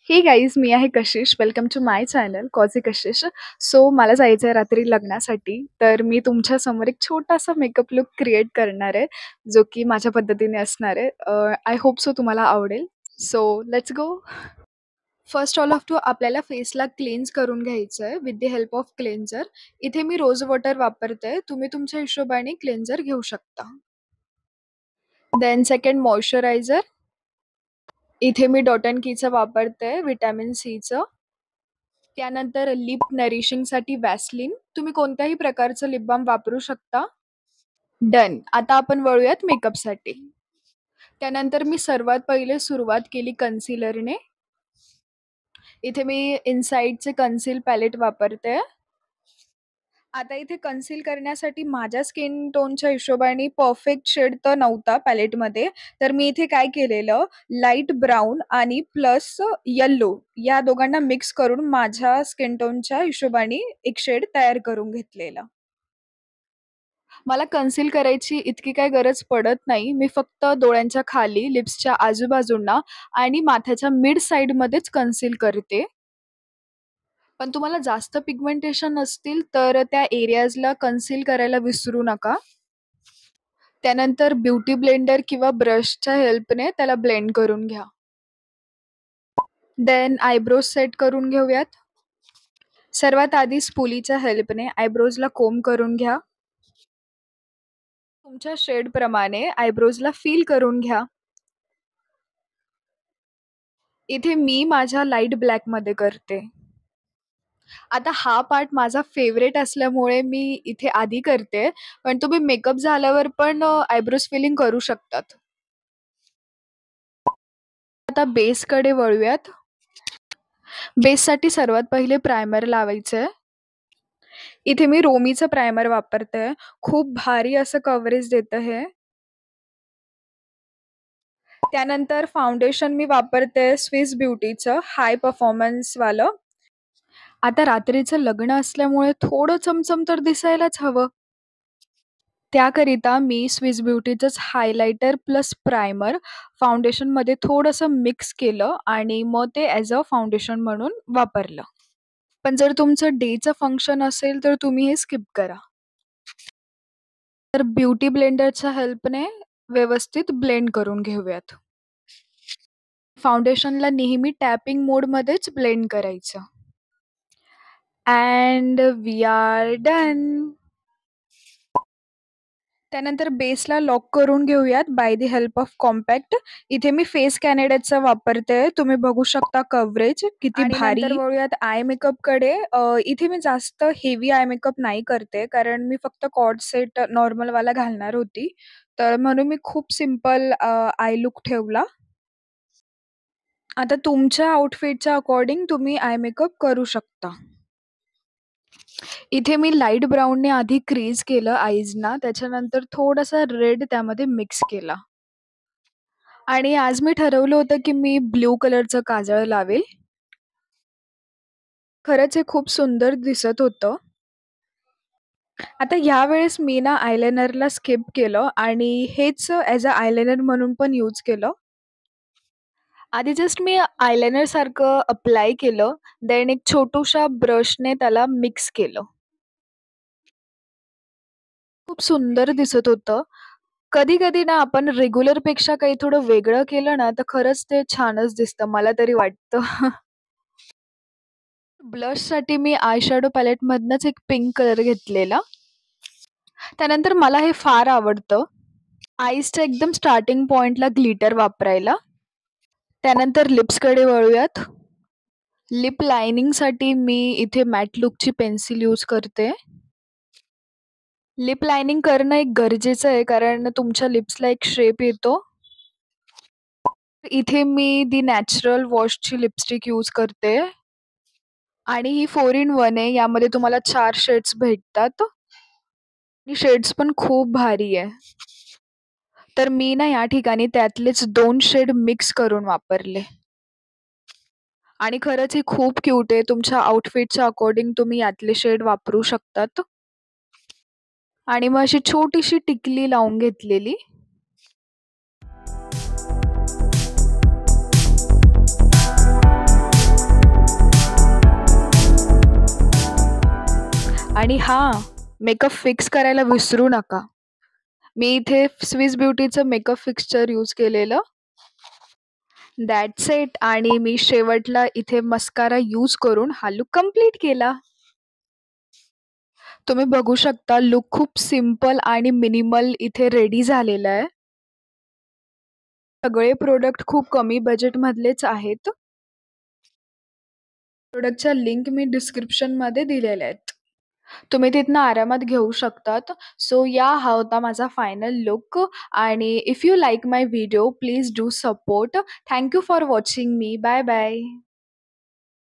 हे गाईज, मी आहे कशिश. Welcome to my channel कॉझी Kashish. So मला जायचं आहे रात्री लग्नासाठी, तर मी तुमच्यासमोर एक छोटासा मेकअप लुक क्रिएट करणार आहे, जो की माझ्या पद्धतीने असणार आहे. आय होप सो तुम्हाला आवडेल. So let's go. First all of to आपल्याला फेसला क्लेन्स करून घ्यायचं आहे with the help of cleanser. इथे मी रोज वॉटर वापरते, तुम्ही तुमच्या हिशोबाने क्लेन्झर घेऊ शकता. Then second moisturiser. इथे मी डॉट अँड कीचं वापरते, व्हिटॅमिन सीचं. त्यानंतर लिप नरिशिंगसाठी वॅसलीन. तुम्ही कोणत्याही प्रकारचं लिप बाम वापरू शकता. डन. आता आपण वळूयात मेकअपसाठी. त्यानंतर मी सर्वात पहिले सुरुवात केली कन्सिलरने. इथे मी इनसाइडचे कन्सील पॅलेट वापरते. आता इथे कन्सील करण्यासाठी माझ्या स्किन टोनच्या हिशोबाने परफेक्ट शेड तर नव्हता पॅलेटमध्ये, तर मी इथे काय केलेलं, लाईट ब्राऊन आणि प्लस येल्लो या दोघांना मिक्स करून माझ्या स्किन टोनच्या हिशोबाने एक शेड तयार करून घेतलेला. मला कन्सील करायची इतकी काही गरज पडत नाही. मी फक्त डोळ्यांच्या खाली, लिप्सच्या आजूबाजूंना आणि माथ्याच्या मिड साईडमध्येच कन्सील करते. पण तुम्हाला जास्त पिगमेंटेशन असतील तर त्या एरियाजला कन्सील करायला विसरू नका. त्यानंतर ब्युटी ब्लेंडर किंवा ब्रशच्या हेल्पने त्याला ब्लेंड करून घ्या. देन आयब्रोज सेट करून घेऊयात. सर्वात आधी स्पुलीच्या हेल्पने आयब्रोजला कोम्ब करून घ्या. तुमच्या शेडप्रमाणे आयब्रोजला फिल करून घ्या. इथे मी माझ्या लाईट ब्लॅकमध्ये करते. आता हा पार्ट माझा फेवरेट असल्यामुळे मी इथे आधी करते, पण तुम्ही मेकअप झाल्यावर पण आयब्रोज फिलिंग करू शकतात. आता बेसकडे वळूयात. बेससाठी सर्वात पहिले प्रायमर लावायचंय. इथे मी रोमीचं प्रायमर वापरते. खूप भारी असं कव्हरेज देतं हे. त्यानंतर फाउंडेशन मी वापरते स्विस ब्युटीचं हाय परफॉर्मन्सवालं. आता रात्रीचं लग्न असल्यामुळे थोडं चमचम तर दिसायलाच हवं. त्याकरिता मी स्विस ब्युटीचंच हायलायटर प्लस प्रायमर फाउंडेशनमध्ये थोडंसं मिक्स केलं आणि मग ते ॲज अ फाउंडेशन म्हणून वापरलं. पण जर तुमचं डेचं फंक्शन असेल तर तुम्ही हे स्किप करा. तर ब्युटी ब्लेंडरच्या हेल्पने व्यवस्थित ब्लेंड करून घेऊयात. फाउंडेशनला नेहमी टॅपिंग मोडमध्येच ब्लेंड करायचं. And we are done. त्यानंतर बेसला लॉक करून घेऊयात by the help of compact. इथे मी फेस कॅनडाचा वापरते. तुम्ही बघू शकता कव्हरेज किती भारी. नंतर वळूयात आय मेकअपकडे. इथे मी जास्त हेवी आय मेकअप नाही करते, कारण मी फक्त कॉर्ड सेट नॉर्मलवाला घालणार होती, तर म्हणून मी खूप सिम्पल आय लुक ठेवला. आता तुमच्या आउटफिटच्या अकॉर्डिंग तुम्ही आय मेकअप करू शकता. इथे मी लाईट ब्राऊनने आधी क्रीज केलं आईजना, त्याच्यानंतर थोडासा रेड त्यामध्ये मिक्स केला. आणि आज मी ठरवलं होतं की मी ब्ल्यू कलरचं काजळ लावेल. खरंच हे खूप सुंदर दिसत होतं. आता ह्यावेळेस मी ना आयलायनरला स्किप केलं आणि हेच ॲज अ आयलायनर म्हणून पण यूज केलं. आधी जस्ट मी आयलायनर सारखं अप्लाय केलं, देन एक छोटूशा ब्रशने त्याला मिक्स केलं. खूप सुंदर दिसत होतं. कधी-कधी ना आपण रेग्युलरपेक्षा काही थोडं वेगळं केलं ना, तर खरंच ते छानच दिसतं, मला तरी वाटतं. ब्लशसाठी मी आय शॅडो पॅलेटमधनंच एक पिंक कलर घेतलेला. त्यानंतर मला हे फार आवडतं, आईजच्या एकदम स्टार्टिंग पॉइंटला ग्लिटर वापरायला. त्यानंतर लिप्सकडे वळूयात. लिप लायनिंगसाठी मी इथे मॅट लुकची पेन्सिल यूज करते. लिप लायनिंग करणं एक गरजेचं आहे, कारण तुमच्या लिप्सला एक शेप येतो. इथे मी दी नॅचरल वॉशची लिपस्टिक यूज करते आणि ही 4 in 1 आहे. यामध्ये तुम्हाला 4 शेड्स भेटतात आणि शेड्स पण खूप भारी आहे. तर मी ना या ठिकाणी त्यातलेच 2 शेड मिक्स करून वापरले आणि खरंच ही खूप क्यूट आहे. तुमच्या आउटफिटच्या अकॉर्डिंग तुम्ही यातले शेड वापरू शकतात. आणि मग अशी छोटीशी टिकली लावून घेतलेली. आणि हां, मेकअप फिक्स करायला विसरू नका. मी इथे स्विस ब्युटीचं मेकअप फिक्स्चर यूज केलेलं. दॅट्स इट आणि मी शेवटला इथे मस्कारा यूज करून हा लूक कंप्लीट केला. तुम्ही बघू शकता लूक खूप सिंपल आणि मिनिमल इथे रेडी झालेला आहे. सगळे प्रोडक्ट खूप कमी बजेटमधलेच आहेत. प्रोडक्टच्या लिंक मी डिस्क्रिप्शनमध्ये दिलेल्या आहेत. तुम्ही तिथनं आरामात घेऊ शकतात. सो या हा होता माझा फायनल लूक आणि if you like my video please do support. Thank you for watching me. Bye bye.